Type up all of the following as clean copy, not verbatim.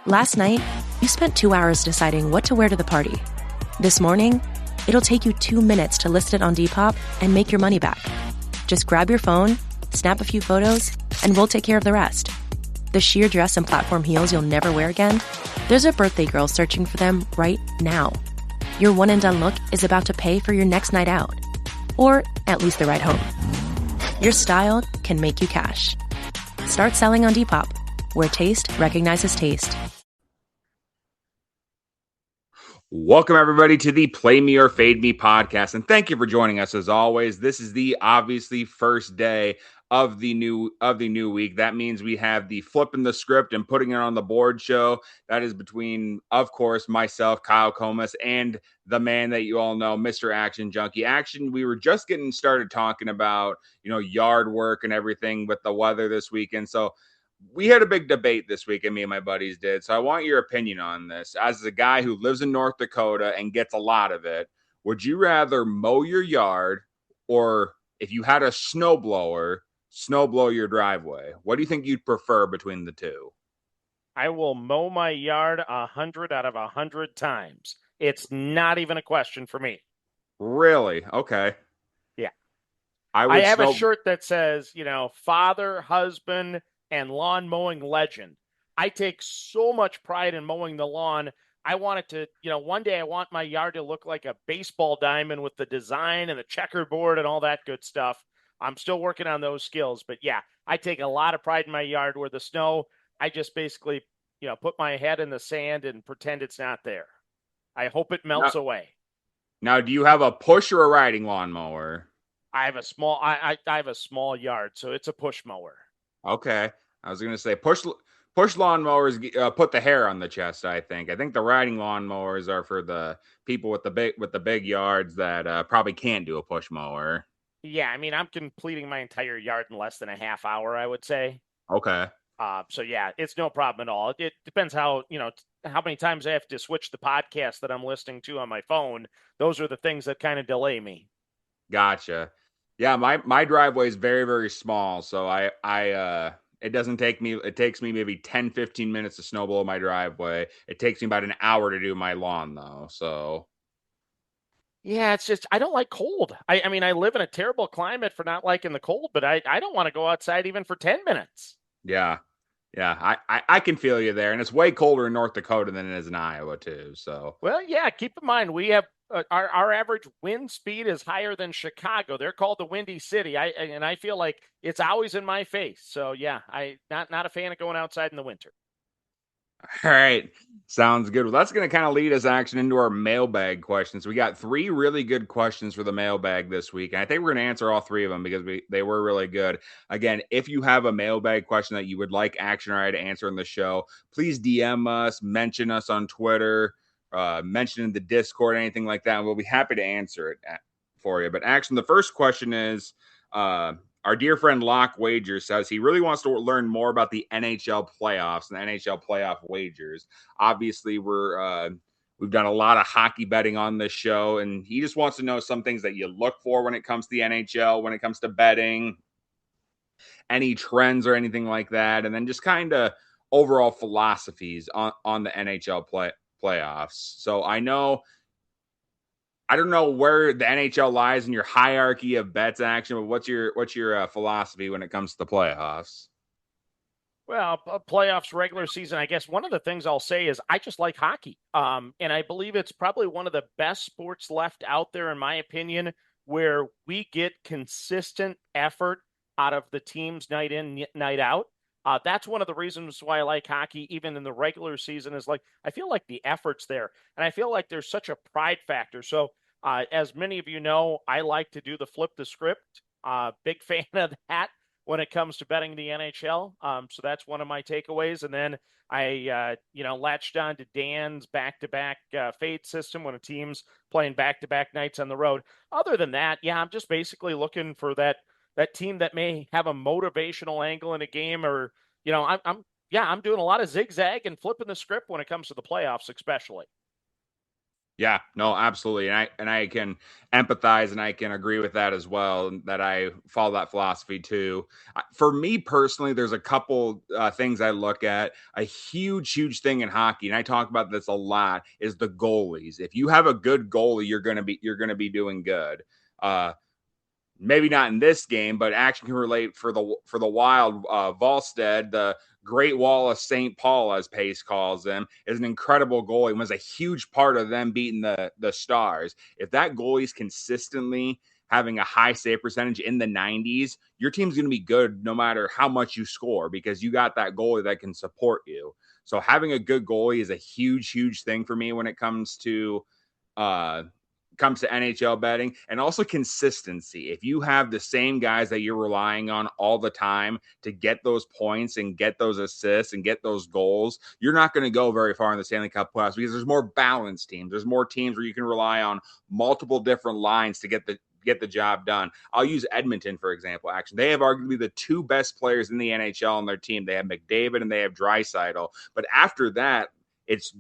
Last night, you spent 2 hours deciding what to wear to the party. This morning, it'll take you 2 minutes to list it on Depop and make your money back. Just grab your phone, snap a few photos, and we'll take care of the rest. The sheer dress and platform heels you'll never wear again? There's a birthday girl searching for them right now. Your one and done look is about to pay for your next night out. Or at least the ride home. Your style can make you cash. Start selling on Depop, where taste recognizes taste. Welcome, everybody, to the Play Me or Fade Me podcast, and thank you for joining us. As always, this is the obviously first day of the new week. That means we have the flipping the script and putting it on the board show. That is between, of course, myself, Kyle Comas, and the man that you all know, Mr. Action Junkie. Action, we were just getting started talking about, yard work and everything with the weather this weekend. So we had a big debate this week, and me and my buddies did. So I want your opinion on this. As a guy who lives in North Dakota and gets a lot of it, would you rather mow your yard, or if you had a snowblower, snowblow your driveway? What do you think you'd prefer between the two? I will mow my yard 100 out of 100 times. It's not even a question for me. Really? Okay. Yeah. I have a shirt that says, father, husband, and lawn mowing legend. I take so much pride in mowing the lawn. I want it to, one day I want my yard to look like a baseball diamond with the design and the checkerboard and all that good stuff. I'm still working on those skills, but yeah, I take a lot of pride in my yard. Where the snow, I just basically, put my head in the sand and pretend it's not there. I hope it melts away. Now, do you have a push or a riding lawnmower? I have a small, I have a small yard, so it's a push mower. Okay. I was going to say push lawnmowers put the hair on the chest, I think. I think the riding lawnmowers are for the people with the big yards that probably can't do a push mower. Yeah, I mean, I'm completing my entire yard in less than a half hour, I would say. Okay. So yeah, it's no problem at all. It depends how many times I have to switch the podcast that I'm listening to on my phone. Those are the things that kind of delay me. Gotcha. Yeah, my driveway is very, very small, so it doesn't take me, it takes me maybe 10, 15 minutes to snowblow my driveway. It takes me about an hour to do my lawn, though, so. Yeah, it's just, I don't like cold. I mean, I live in a terrible climate for not liking the cold, but I don't want to go outside even for 10 minutes. Yeah. Yeah, I can feel you there, and it's way colder in North Dakota than it is in Iowa, too, so. Well, yeah, keep in mind, we have our average wind speed is higher than Chicago. They're called the Windy City. I feel like it's always in my face. So yeah, not a fan of going outside in the winter. All right, sounds good. Well, that's going to kind of lead us into our mailbag questions. We got 3 really good questions for the mailbag this week, and I think we're going to answer all 3 of them because they were really good. Again, if you have a mailbag question that you would like Action or I to answer on the show, please DM us, mention us on Twitter, mention in the Discord, anything like that, and we'll be happy to answer it for you. But Action, the first question is, our dear friend Locke Wager says he really wants to learn more about the NHL playoffs and the NHL playoff wagers. Obviously, we've done a lot of hockey betting on this show, and he just wants to know some things that you look for when it comes to the NHL, when it comes to betting, any trends or anything like that, and then just kind of overall philosophies on the NHL playoffs. So I don't know where the NHL lies in your hierarchy of bets, Action, but what's your philosophy when it comes to the playoffs? Well, playoffs, regular season, I guess one of the things I'll say is I just like hockey. And I believe it's probably one of the best sports left out there, in my opinion, where we get consistent effort out of the teams night in, night out. That's one of the reasons why I like hockey, even in the regular season, is like, I feel like the effort's there. And I feel like there's such a pride factor. So as many of you know, I like to do the flip the script. Big fan of that when it comes to betting the NHL. So that's one of my takeaways. And then I, latched on to Dan's back-to-back fade system when a team's playing back-to-back nights on the road. Other than that, yeah, I'm just basically looking for that team that may have a motivational angle in a game, or, I'm doing a lot of zigzag and flipping the script when it comes to the playoffs, especially. Yeah, no, absolutely. And I can empathize and I can agree with that as well. That I follow that philosophy too. For me personally, there's a couple things I look at. A huge thing in hockey, and I talk about this a lot, is the goalies. If you have a good goalie, you're gonna be doing good. Uh, Maybe not in this game, but action can relate for the Wild. Volstead, the Great Wall of St. Paul, as Pace calls him, is an incredible goalie and was a huge part of them beating the Stars. If that goalie's consistently having a high save percentage in the 90s, your team's going to be good no matter how much you score because you got that goalie that can support you. So having a good goalie is a huge thing for me when it uh, comes to NHL betting, and also consistency. If you have the same guys that you're relying on all the time to get those points and get those assists and get those goals, you're not going to go very far in the Stanley Cup playoffs because there's more balanced teams. There's more teams where you can rely on multiple different lines to get the job done. I'll use Edmonton, for example, actually. They have arguably the two best players in the NHL on their team. They have McDavid and they have Draisaitl. But after that, it's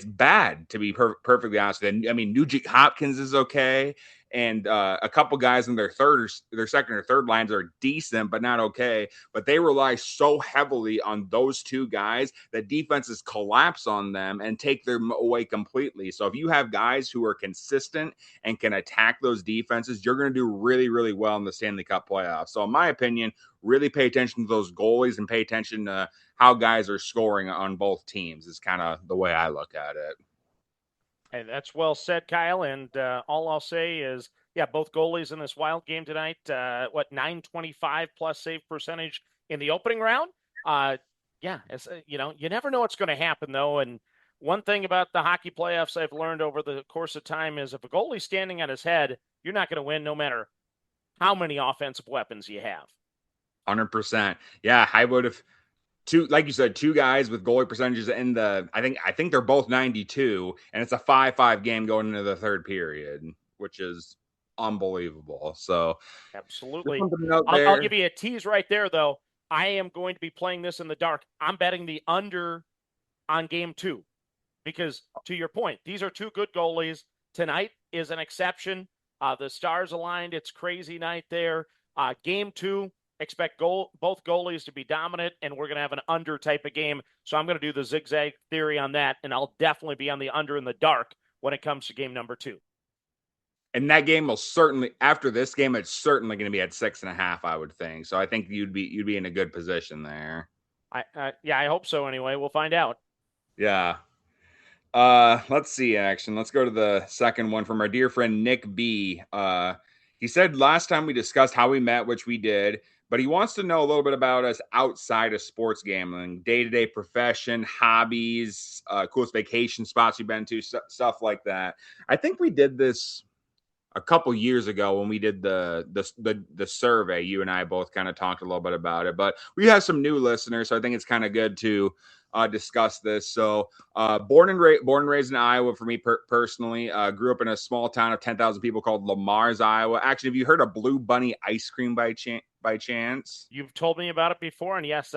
bad, to be perfectly honest. And I mean, Nugent Hopkins is okay, and a couple guys in their second or third lines are decent, but not okay. But they rely so heavily on those two guys that defenses collapse on them and take them away completely. So if you have guys who are consistent and can attack those defenses, you're going to do really well in the Stanley Cup playoffs. So in my opinion, really pay attention to those goalies and pay attention to how guys are scoring on both teams is kind of the way I look at it. And that's well said, Kyle. And all I'll say is, yeah, both goalies in this Wild game tonight. 925 plus save percentage in the opening round. Yeah, you never know what's going to happen though. And one thing about the hockey playoffs I've learned over the course of time is if a goalie's standing on his head, you're not going to win no matter how many offensive weapons you have. 100%. Yeah, I would have two, like you said, two guys with goalie percentages in I think they're both 92, and it's a 5-5 game going into the third period, which is unbelievable. So absolutely, I'll there. give you a tease right there, though. I am going to be playing this in the dark. I'm betting the under on game 2 because, to your point, these are two good goalies. Tonight is an exception. The stars aligned. It's crazy night there. Game 2, expect both goalies to be dominant, and we're going to have an under type of game. So I'm going to do the zigzag theory on that, and I'll definitely be on the under in the dark when it comes to game number 2. And that game will certainly, after this game, it's certainly going to be at 6.5, I would think. So I think you'd be in a good position there. Yeah, I hope so. Anyway, we'll find out. Yeah. Let's see. Let's go to the second one from our dear friend Nick B. He said last time we discussed how we met, which we did, but he wants to know a little bit about us outside of sports gambling, day-to-day profession, hobbies, coolest vacation spots we've been to, stuff like that. I think we did this a couple years ago when we did the survey. You and I both kind of talked a little bit about it, but we have some new listeners, so I think it's kind of good to discuss this. So born and raised in Iowa for me personally. Grew up in a small town of 10,000 people called Lamar's, Iowa. Actually, have you heard of Blue Bunny ice cream by chance? You've told me about it before, and yes,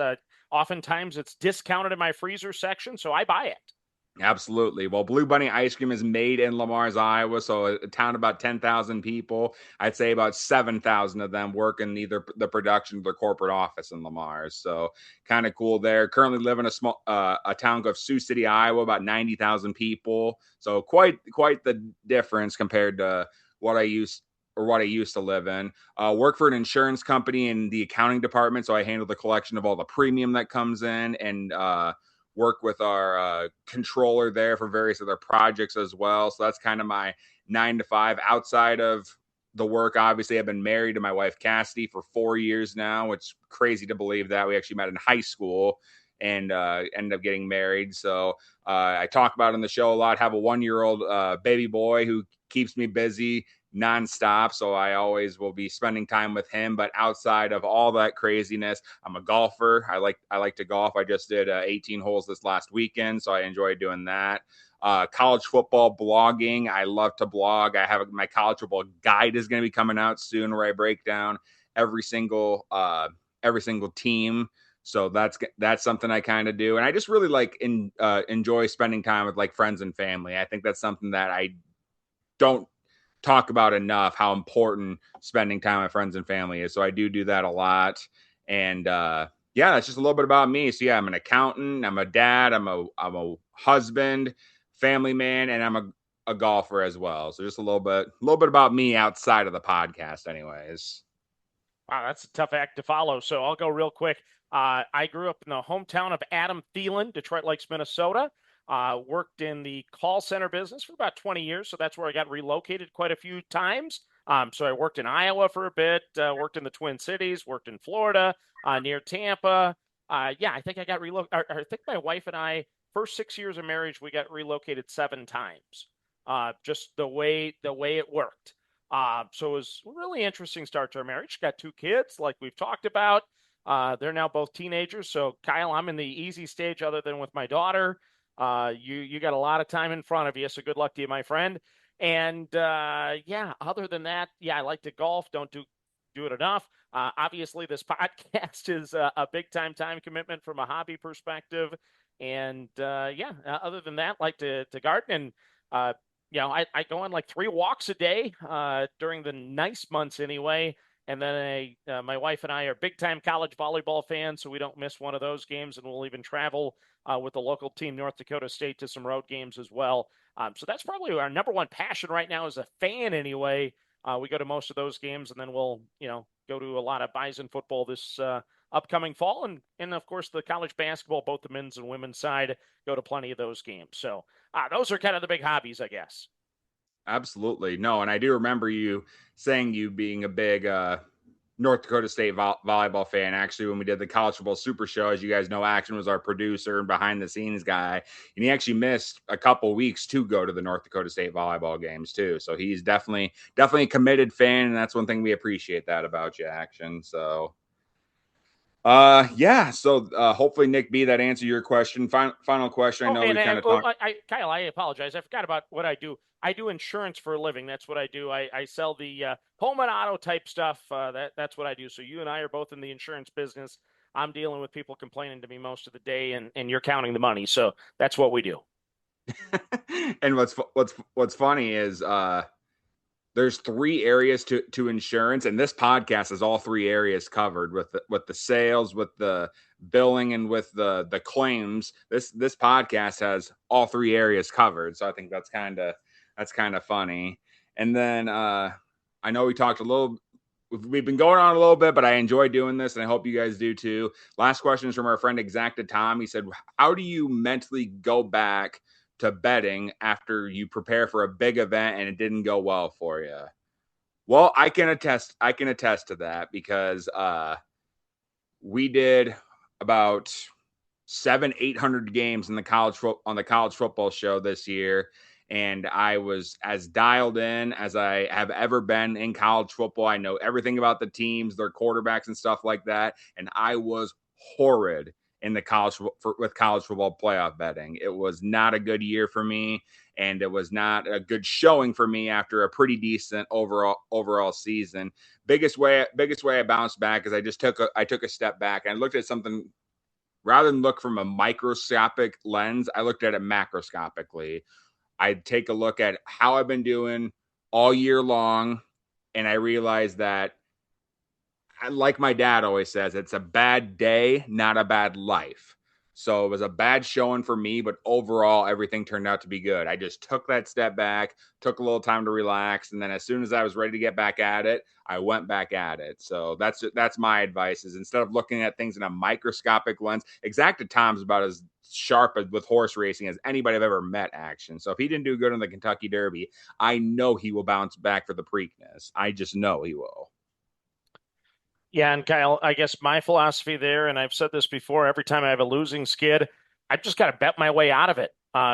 oftentimes it's discounted in my freezer section, so I buy it. Absolutely. Well, Blue Bunny ice cream is made in Lamar's, Iowa, so a town about 10,000 people. I'd say about 7,000 of them work in either the production or the corporate office in Lamar's. So kind of cool there. Currently live in a town called Sioux City, Iowa, about 90,000 people. So quite the difference compared to what I used to live in. Work for an insurance company in the accounting department, so I handle the collection of all the premium that comes in, and work with our controller there for various other projects as well. So that's kind of my 9 to 5. Outside of the work, obviously, I've been married to my wife Cassidy for 4 years now. It's crazy to believe that. We actually met in high school and ended up getting married. So I talk about it on the show a lot. Have a 1-year-old baby boy who keeps me busy nonstop. So I always will be spending time with him. But outside of all that craziness, I'm a golfer. I like to golf. I just did 18 holes this last weekend, so I enjoy doing that. College football blogging. I love to blog. I have my college football guide is going to be coming out soon, where I break down every single team So that's something I kind of do. And I just really like enjoy spending time with like friends and family. I think that's something that I don't talk about enough, how important spending time with friends and family is. So I do that a lot. And yeah, that's just a little bit about me. So yeah, I'm an accountant, I'm a dad, I'm a husband, family man, and I'm a golfer as well. So just a little bit about me outside of the podcast anyways. Wow, that's a tough act to follow. So I'll go real quick. I grew up in the hometown of Adam Thielen, Detroit Lakes, Minnesota. Worked in the call center business for about 20 years. So that's where I got relocated quite a few times. So I worked in Iowa for a bit, worked in the Twin Cities, worked in Florida, near Tampa. Yeah, I think I got relocated. I think my wife and I, first 6 years of marriage, we got relocated 7 times. Just the way it worked. So it was a really interesting start to our marriage. Got 2 kids, like we've talked about. They're now both teenagers. So Kyle, I'm in the easy stage other than with my daughter. You got a lot of time in front of you. So good luck to you, my friend. And yeah, other than that, yeah, I like to golf. Don't do it enough. Obviously, this podcast is a big time commitment from a hobby perspective. And yeah, other than that, like to garden. And I go on like 3 walks a day during the nice months anyway. And then my wife and I are big time college volleyball fans, so we don't miss one of those games. And we'll even travel with the local team, North Dakota State, to some road games as well. So that's probably our number one passion right now as a fan anyway. We go to most of those games, and then we'll, go to a lot of Bison football this upcoming fall. And of course, the college basketball, both the men's and women's side, go to plenty of those games. So those are kind of the big hobbies, I guess. Absolutely. No, and I do remember you saying you being a big North Dakota State volleyball fan. Actually, when we did the College Football Super Show, as you guys know, Action was our producer and behind the scenes guy, and he actually missed a couple weeks to go to the North Dakota State volleyball games too. So he's definitely a committed fan, and that's one thing we appreciate that about you, Action. So yeah, so hopefully, Nick B, that answered your question. Final question. I know we kind of talked. Kyle, I apologize. I forgot about what I do. I do insurance for a living. That's what I do. I sell the home and auto type stuff. That's what I do. So you and I are both in the insurance business. I'm dealing with people complaining to me most of the day, and you're counting the money. So that's what we do. And what's funny is there's 3 areas to insurance, and this podcast has all 3 areas covered with the sales, with the billing, and with the claims. This podcast has all 3 areas covered. So I think that's kind of funny. And then I know we've been going on a little bit, but I enjoy doing this, and I hope you guys do too. Last question is from our friend Exacta Tom. He said, how do you mentally go back to betting after you prepare for a big event and it didn't go well for you? Well, I can attest to that, because we did about 700-800 games on the college football show this year, and I was as dialed in as I have ever been in college football. I know everything about the teams, their quarterbacks and stuff like that, and I was horrid in the with college football playoff betting. It was not a good year for me, and it was not a good showing for me after a pretty decent overall season. Biggest way I bounced back is I took a step back and I looked at something. Rather than look from a microscopic lens, I looked at it macroscopically. I'd take a look at how I've been doing all year long, and I realized that, like my dad always says, it's a bad day, not a bad life. So it was a bad showing for me, but overall, everything turned out to be good. I just took that step back, took a little time to relax, and then as soon as I was ready to get back at it, I went back at it. So that's my advice, is instead of looking at things in a microscopic lens. Exacta Tom's about as sharp with horse racing as anybody I've ever met, Action. So if he didn't do good in the Kentucky Derby, I know he will bounce back for the Preakness. I just know he will. Yeah, and Kyle, I guess my philosophy there, and I've said this before, every time I have a losing skid, I've just got to bet my way out of it,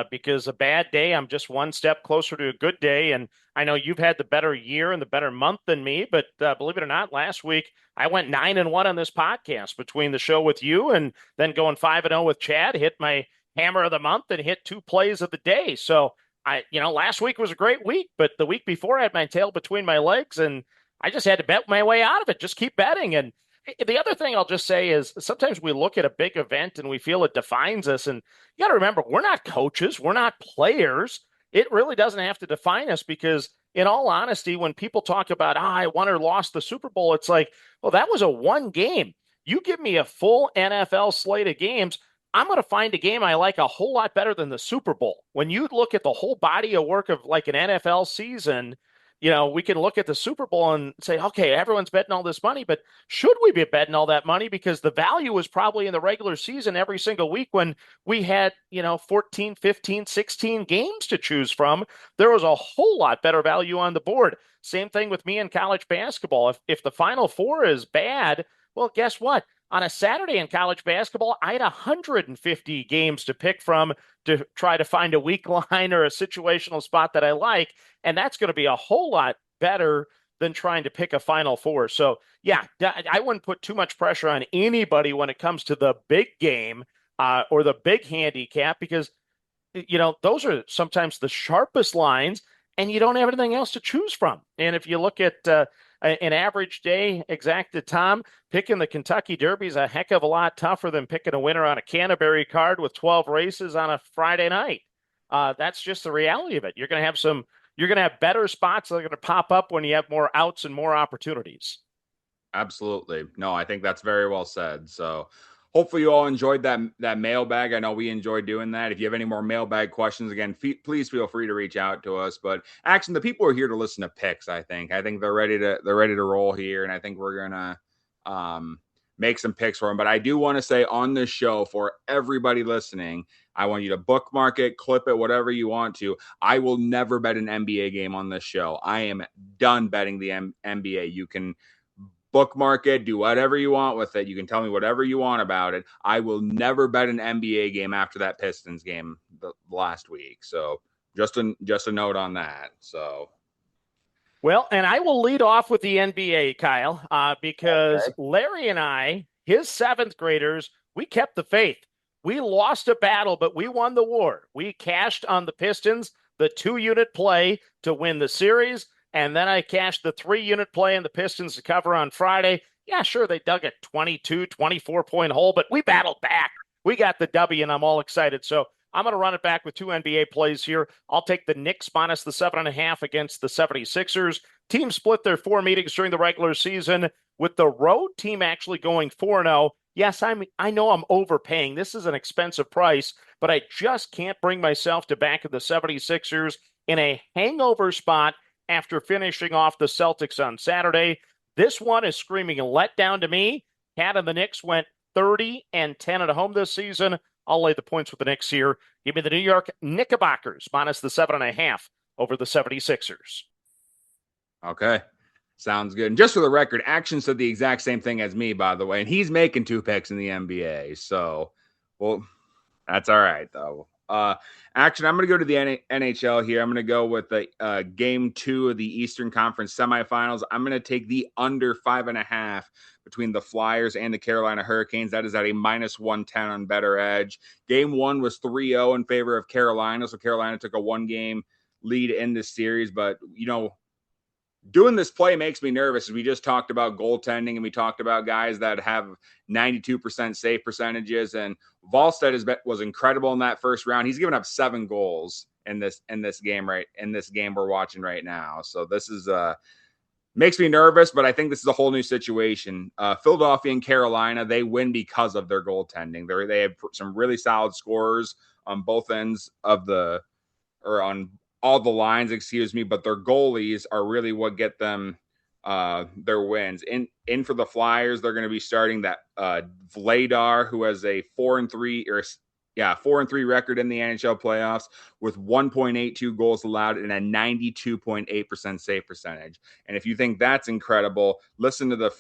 because a bad day, I'm just one step closer to a good day. And I know you've had the better year and the better month than me, but believe it or not, last week I went 9-1 on this podcast between the show with you and then going 5-0 with Chad, hit my hammer of the month and hit 2 plays of the day. So last week was a great week, but the week before I had my tail between my legs, and I just had to bet my way out of it. Just keep betting. And The other thing I'll just say is sometimes we look at a big event and we feel it defines us. And you got to remember, we're not coaches, we're not players. It really doesn't have to define us because, in all honesty, when people talk about, I won or lost the Super Bowl, it's like, well, that was a one game. You give me a full NFL slate of games, I'm going to find a game I like a whole lot better than the Super Bowl. When you look at the whole body of work of like an NFL season, we can look at the Super Bowl and say, okay, everyone's betting all this money, but should we be betting all that money? Because the value was probably in the regular season every single week when we had, 14, 15, 16 games to choose from. There was a whole lot better value on the board. Same thing with me in college basketball. If the Final Four is bad, well, guess what? On a Saturday in college basketball, I had 150 games to pick from to try to find a weak line or a situational spot that I like. And that's going to be a whole lot better than trying to pick a Final Four. So, yeah, I wouldn't put too much pressure on anybody when it comes to the big game or the big handicap because, those are sometimes the sharpest lines and you don't have anything else to choose from. And if you look at an average day exacted Tom, picking the Kentucky Derby is a heck of a lot tougher than picking a winner on a Canterbury card with 12 races on a Friday night. That's just the reality of it. You're going to have better spots that are going to pop up when you have more outs and more opportunities. Absolutely. No, I think that's very well said. So hopefully you all enjoyed that mailbag. I know we enjoyed doing that. If you have any more mailbag questions, again, please feel free to reach out to us. But actually, the people are here to listen to picks. I think they're ready to roll here, and I think we're gonna make some picks for them. But I do want to say on this show for everybody listening, I want you to bookmark it, clip it, whatever you want to. I will never bet an NBA game on this show. I am done betting the NBA. You can bookmark it, do whatever you want with it. You can tell me whatever you want about it. I will never bet an NBA game after that Pistons game last week. So just a note on that. So. Well, and I will lead off with the NBA, Kyle, because Larry and I, his seventh graders, we kept the faith. We lost a battle, but we won the war. We cashed on the Pistons, the 2-unit play to win the series. And then I cashed the 3-unit play in the Pistons to cover on Friday. Yeah, sure, they dug a 22, 24-point hole, but we battled back. We got the W, and I'm all excited. So I'm going to run it back with 2 NBA plays here. I'll take the Knicks minus the 7.5 against the 76ers. Teams split their 4 meetings during the regular season, with the road team actually going 4-0. Yes, I know I'm overpaying. This is an expensive price, but I just can't bring myself to back of the 76ers in a hangover spot after finishing off the Celtics on Saturday. This one is screaming a letdown to me. Cat and the Knicks went 30-10 at home this season. I'll lay the points with the Knicks here. Give me the New York Knickerbockers minus the 7.5 over the 76ers. Okay. Sounds good. And just for the record, Action said the exact same thing as me, by the way, and he's making 2 picks in the NBA. So, well, that's all right, though. Action, I'm going to go to the NHL here. I'm going to go with the game 2 of the Eastern Conference semifinals. I'm going to take the under 5.5 between the Flyers and the Carolina Hurricanes. That is at a minus 110 on Better Edge. Game 1 was 3-0 in favor of Carolina, so Carolina took a 1-game lead in this series. But, doing this play makes me nervous. We just talked about goaltending, and we talked about guys that have 92% save percentages. And Wallstedt was incredible in that first round. He's given up 7 goals in this game we're watching right now. So this is makes me nervous, but I think this is a whole new situation. Philadelphia and Carolina, they win because of their goaltending. They have some really solid scorers on both ends of on all the lines, but their goalies are really what get them their wins. In for the Flyers, they're going to be starting that Vladar, who has a 4-3 record in the NHL playoffs with 1.82 goals allowed and a 92.8% save percentage. And if you think that's incredible, listen to the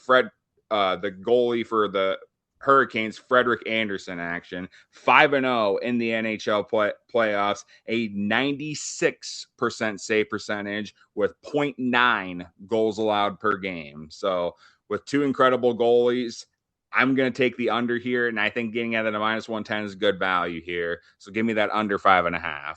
goalie for the Hurricanes, Frederik Andersen action, 5-0 in the NHL playoffs, a 96% save percentage with 0.9 goals allowed per game. So with 2 incredible goalies, I'm going to take the under here, and I think getting at a minus 110 is good value here. So give me that under 5.5.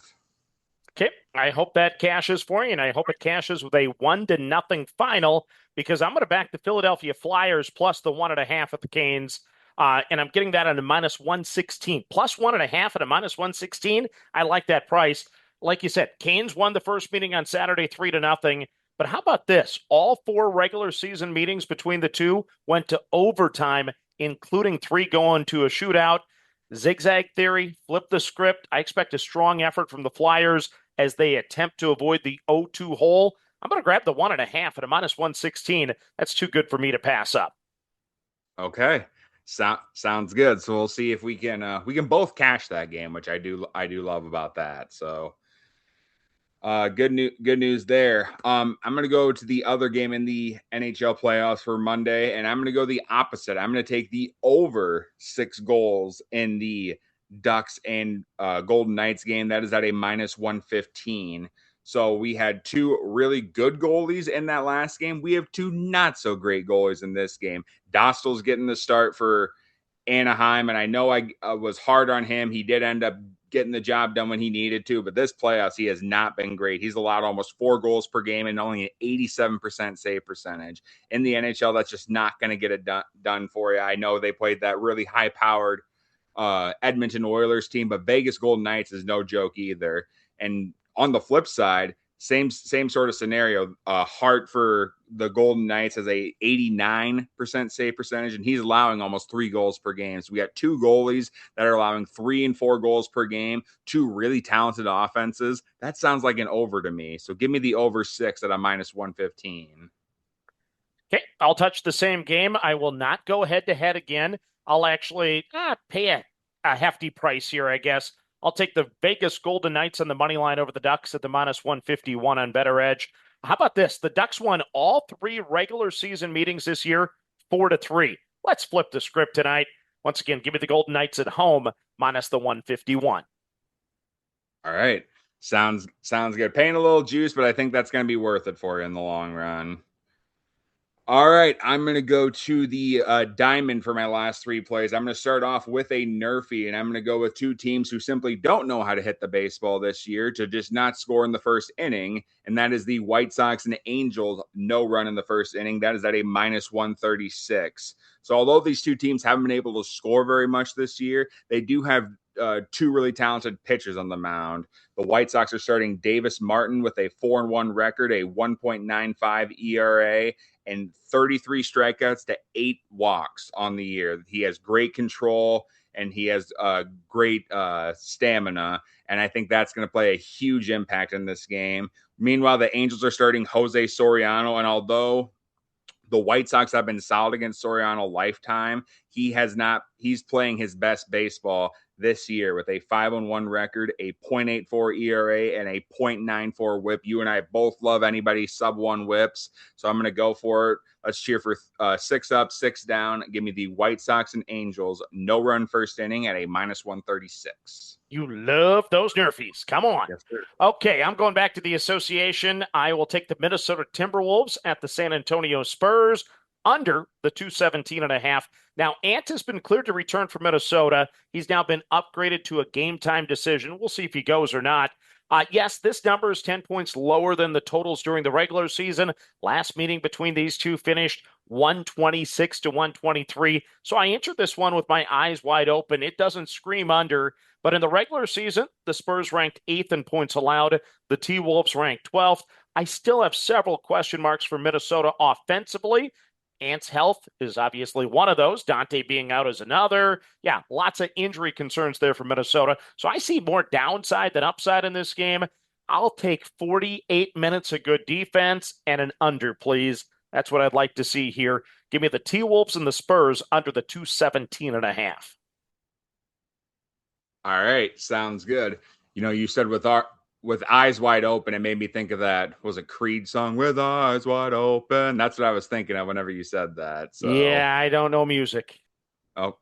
Okay, I hope that cashes for you, and I hope it cashes with a 1-0 final because I'm going to back the Philadelphia Flyers plus the 1.5 at the Canes, and I'm getting that at a minus 116. Plus 1.5 at a minus 116. I like that price. Like you said, Canes won the first meeting on Saturday 3-0. But how about this? All 4 regular season meetings between the two went to overtime, including 3 going to a shootout. Zigzag theory, flip the script. I expect a strong effort from the Flyers as they attempt to avoid the 0-2 hole. I'm going to grab the 1.5 at a minus 116. That's too good for me to pass up. Okay. Sounds good. So we'll see if we can both cash that game, which I do love about that. So good news there. I'm gonna go to the other game in the NHL playoffs for Monday, and I'm gonna go the opposite. I'm gonna take the over 6 goals in the Ducks and Golden Knights game. That is at a minus 115. So we had 2 really good goalies in that last game. We have 2 not so great goalies in this game. Dostal's getting the start for Anaheim, and I know I was hard on him. He did end up getting the job done when he needed to, but this playoffs, he has not been great. He's allowed almost 4 goals per game and only an 87% save percentage. In the NHL, that's just not going to get it done for you. I know they played that really high-powered Edmonton Oilers team, but Vegas Golden Knights is no joke either. And on the flip side, same sort of scenario. Hart for the Golden Knights has a 89% save percentage, and he's allowing almost 3 goals per game. So we got 2 goalies that are allowing 3 and 4 goals per game, 2 really talented offenses. That sounds like an over to me. So give me the over 6 at a minus 115. Okay, I'll touch the same game. I will not go head-to-head again. I'll actually pay a hefty price here, I guess. I'll take the Vegas Golden Knights on the money line over the Ducks at the minus 151 on Better Edge. How about this? The Ducks won all 3 regular season meetings this year, 4-3. Let's flip the script tonight. Once again, give me the Golden Knights at home, minus the 151. All right. Sounds good. Paying a little juice, but I think that's going to be worth it for you in the long run. All right, I'm going to go to the diamond for my last 3 plays. I'm going to start off with a Nerfy, and I'm going to go with 2 teams who simply don't know how to hit the baseball this year to just not score in the first inning, and that is the White Sox and the Angels, no run in the first inning. That is at a minus 136. So although these 2 teams haven't been able to score very much this year, they do have 2 really talented pitchers on the mound. The White Sox are starting Davis Martin with a 4-1 record, a 1.95 ERA, and 33 strikeouts to 8 walks on the year. He has great control and he has great stamina, and I think that's going to play a huge impact in this game. Meanwhile, the Angels are starting Jose Soriano, and although the White Sox have been solid against Soriano lifetime, he's playing his best baseball this year with a 5-1 record, a 0.84 ERA, and a 0.94 whip. You and I both love anybody sub-1 whips, so I'm going to go for it. Let's cheer for 6 up, 6 down. Give me the White Sox and Angels, no run first inning at a minus 136. You love those Nerfies. Come on. Yes, sir. Okay, I'm going back to the association. I will take the Minnesota Timberwolves at the San Antonio Spurs under the 217.5. Now, Ant has been cleared to return for Minnesota. He's now been upgraded to a game-time decision. We'll see if he goes or not. Yes, this number is 10 points lower than the totals during the regular season. Last meeting between these two finished 126 to 123. So I entered this one with my eyes wide open. It doesn't scream under, but in the regular season, the Spurs ranked 8th in points allowed. The T-Wolves ranked 12th. I still have several question marks for Minnesota offensively. Ant's health is obviously one of those. Dante being out is another. Yeah, lots of injury concerns there for Minnesota. So I see more downside than upside in this game. I'll take 48 minutes of good defense and an under, please. That's what I'd like to see here. Give me the T-Wolves and the Spurs under the 217.5. All right, sounds good. You know, you said with eyes wide open, it made me think of that. Was a Creed song, With Eyes Wide Open? That's what I was thinking of whenever you said that. So yeah, I don't know music. Oh,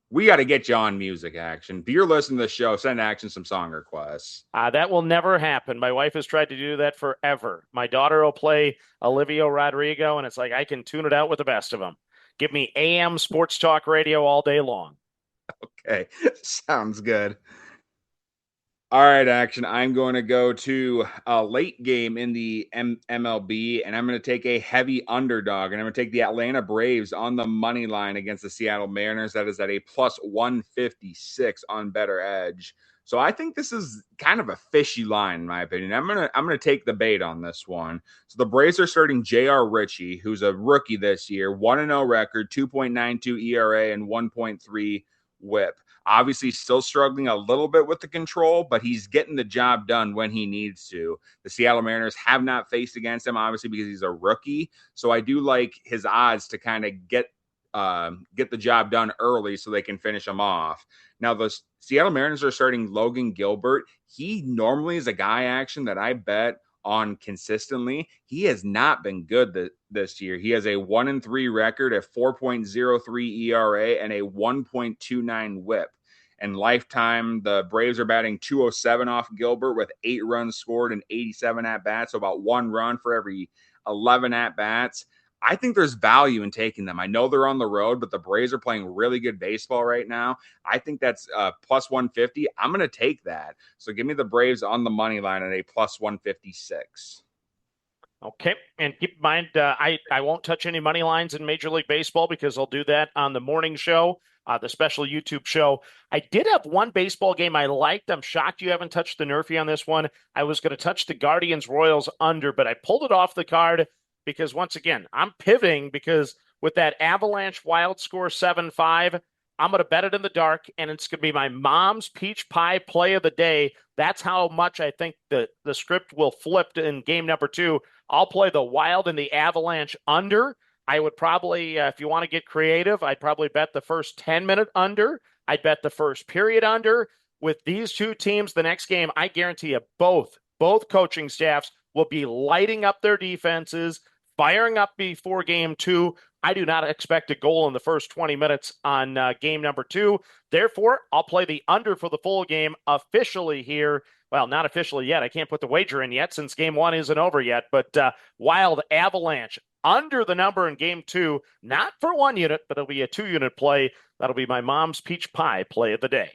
we got to get you on music action. If you're listening to the show, send Action some song requests. That will never happen. My wife has tried to do that forever. My daughter will play Olivia Rodrigo, and it's like I can tune it out with the best of them. Give me AM sports talk radio all day long. Okay, sounds good. All right, action. I'm going to go to a late game in the MLB, and I'm going to take a heavy underdog, and I'm going to take the Atlanta Braves on the money line against the Seattle Mariners. That is at a plus 156 on Better Edge. So I think this is kind of a fishy line, in my opinion. I'm gonna take the bait on this one. So the Braves are starting J.R. Ritchie, who's a rookie this year, 1-0 record, 2.92 ERA, and 1.3 WHIP. Obviously, still struggling a little bit with the control, but he's getting the job done when he needs to. The Seattle Mariners have not faced against him, obviously, because he's a rookie. So I do like his odds to kind of get the job done early so they can finish him off. Now, the Seattle Mariners are starting Logan Gilbert. He normally is a guy action that I bet on consistently. He has not been good this year. He has a 1-3 record, a 4.03 ERA, and a 1.29 WHIP. And lifetime, the Braves are batting 207 off Gilbert with 8 runs scored and 87 at bats, so about 1 run for every 11 at bats. I think there's value in taking them. I know they're on the road, but the Braves are playing really good baseball right now. I think that's plus 150. I'm going to take that. So give me the Braves on the money line at a plus 156. Okay, and keep in mind, I won't touch any money lines in Major League Baseball because I'll do that on the morning show, the special YouTube show. I did have one baseball game I liked. I'm shocked you haven't touched the Nerfy on this one. I was going to touch the Guardians-Royals under, but I pulled it off the card because, once again, I'm pivoting because with that Avalanche Wild score 7-5, I'm going to bet it in the dark, and it's going to be my mom's peach pie play of the day. That's how much I think the script will flip in game number 2. I'll play the Wild and the Avalanche under. I would probably, if you want to get creative, I'd probably bet the first 10-minute under. I'd bet the first period under. With these two teams, the next game, I guarantee you both coaching staffs will be lighting up their defenses, firing up before game 2. I do not expect a goal in the first 20 minutes on game number 2. Therefore, I'll play the under for the full game officially here. Well, not officially yet. I can't put the wager in yet since game 1 isn't over yet. But Wild Avalanche under the number in game 2, not for 1 unit, but it'll be a 2-unit play. That'll be my mom's peach pie play of the day.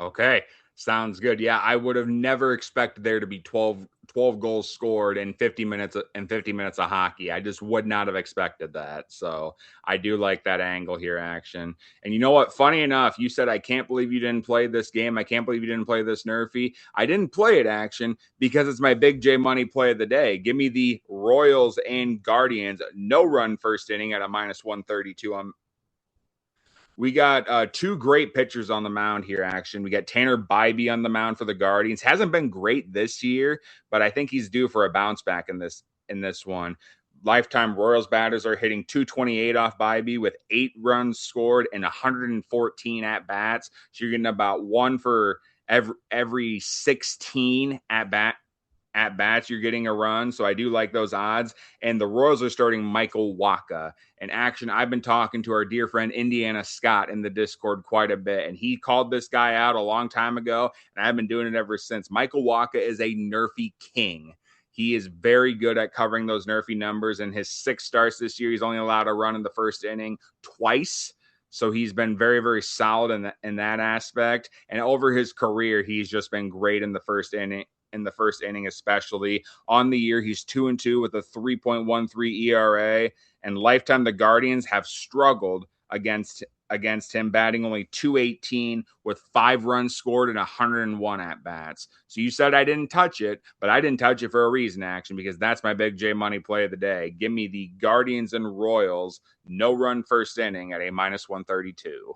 Okay. Sounds good. Yeah, I would have never expected there to be 12 goals scored in 50 minutes of hockey. I just would not have expected that. So I do like that angle here, action. And you know what? Funny enough, you said, I can't believe you didn't play this game. I can't believe you didn't play this Nerfy. I didn't play it, action, because it's my big J money play of the day. Give me the Royals and Guardians. No run first inning at a minus 132. We got 2 great pitchers on the mound here, action. We got Tanner Bybee on the mound for the Guardians. Hasn't been great this year, but I think he's due for a bounce back in this one. Lifetime Royals batters are hitting 228 off Bybee with 8 runs scored and 114 at bats. So you're getting about 1 for every 16 at bats, you're getting a run. So I do like those odds. And the Royals are starting Michael Wacha. And action, I've been talking to our dear friend Indiana Scott in the Discord quite a bit, and he called this guy out a long time ago, and I've been doing it ever since. Michael Wacha is a Nerfy king. He is very good at covering those Nerfy numbers. In his 6 starts this year, he's only allowed a run in the first inning twice. So he's been very, very solid in that aspect. And over his career, he's just been great in the first inning. Especially on the year, he's 2-2 with a 3.13 ERA, and lifetime the Guardians have struggled against him, batting only 218 with 5 runs scored and 101 at bats. So you said I didn't touch it, but I didn't touch it for a reason, action, because that's my big J money play of the day. Give me the Guardians and Royals, no run first inning at a minus 132.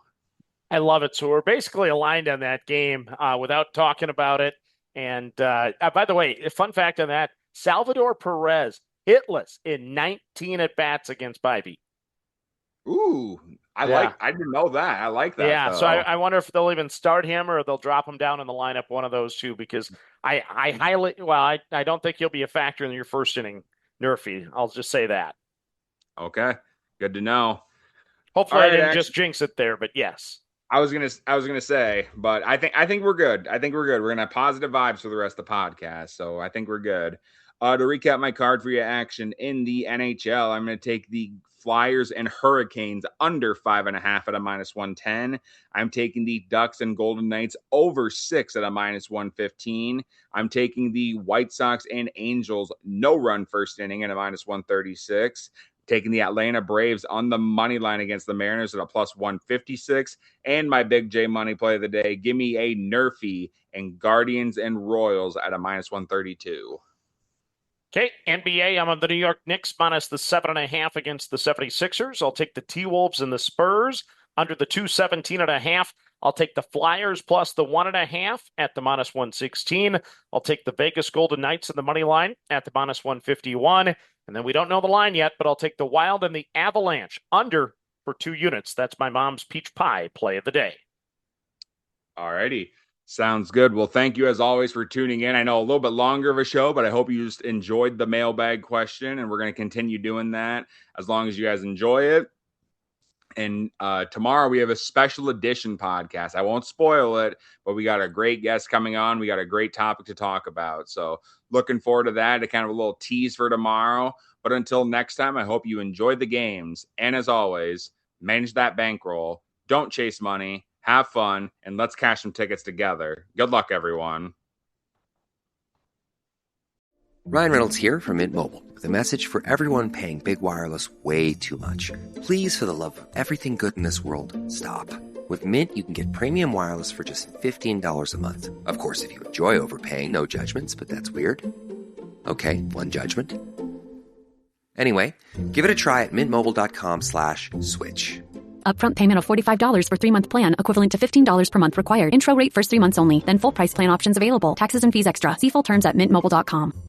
I love it. So we're basically aligned on that game without talking about it. And by the way, a fun fact on that, Salvador Perez hitless in 19 at-bats against Bybee. Ooh, I didn't know that. I like that. Yeah, so I wonder if they'll even start him or they'll drop him down in the lineup, one of those two, because I don't think he'll be a factor in your first inning Nerfy. I'll just say that. Okay, good to know. Hopefully I didn't just jinx it there, but yes. I was gonna say, but I think we're good. We're gonna have positive vibes for the rest of the podcast, so I think we're good. To recap my card for you action in the NHL, I'm going to take the Flyers and Hurricanes under 5.5 at a -110. I'm taking the Ducks and Golden Knights over 6 at a -115. I'm taking the White Sox and Angels no run first inning at a -136. Taking the Atlanta Braves on the money line against the Mariners at a +156. And my big J money play of the day, give me a Nerfy and Guardians and Royals at a -132. Okay, NBA, I'm on the New York Knicks minus the 7.5 against the 76ers. I'll take the T-Wolves and the Spurs under the 217.5. I'll take the Flyers plus the 1.5 at the -116. I'll take the Vegas Golden Knights in the money line at the -151. And then we don't know the line yet, but I'll take the Wild and the Avalanche under for 2 units. That's my mom's peach pie play of the day. All righty. Sounds good. Well, thank you as always for tuning in. I know a little bit longer of a show, but I hope you just enjoyed the mailbag question, and we're going to continue doing that as long as you guys enjoy it. And tomorrow we have a special edition podcast. I won't spoil it, but we got a great guest coming on. We got a great topic to talk about. So looking forward to that, a kind of a little tease for tomorrow. But until next time, I hope you enjoyed the games. And as always, manage that bankroll. Don't chase money. Have fun, and let's cash some tickets together. Good luck, everyone. Ryan Reynolds here from Mint Mobile with a message for everyone paying big wireless way too much. Please, for the love of everything good in this world, stop. With Mint, you can get premium wireless for just $15 a month. Of course, if you enjoy overpaying, no judgments, but that's weird. Okay, one judgment. Anyway, give it a try at mintmobile.com/switch. Upfront payment of $45 for 3-month plan, equivalent to $15 per month required. Intro rate first 3 months only, then full price plan options available. Taxes and fees extra. See full terms at mintmobile.com.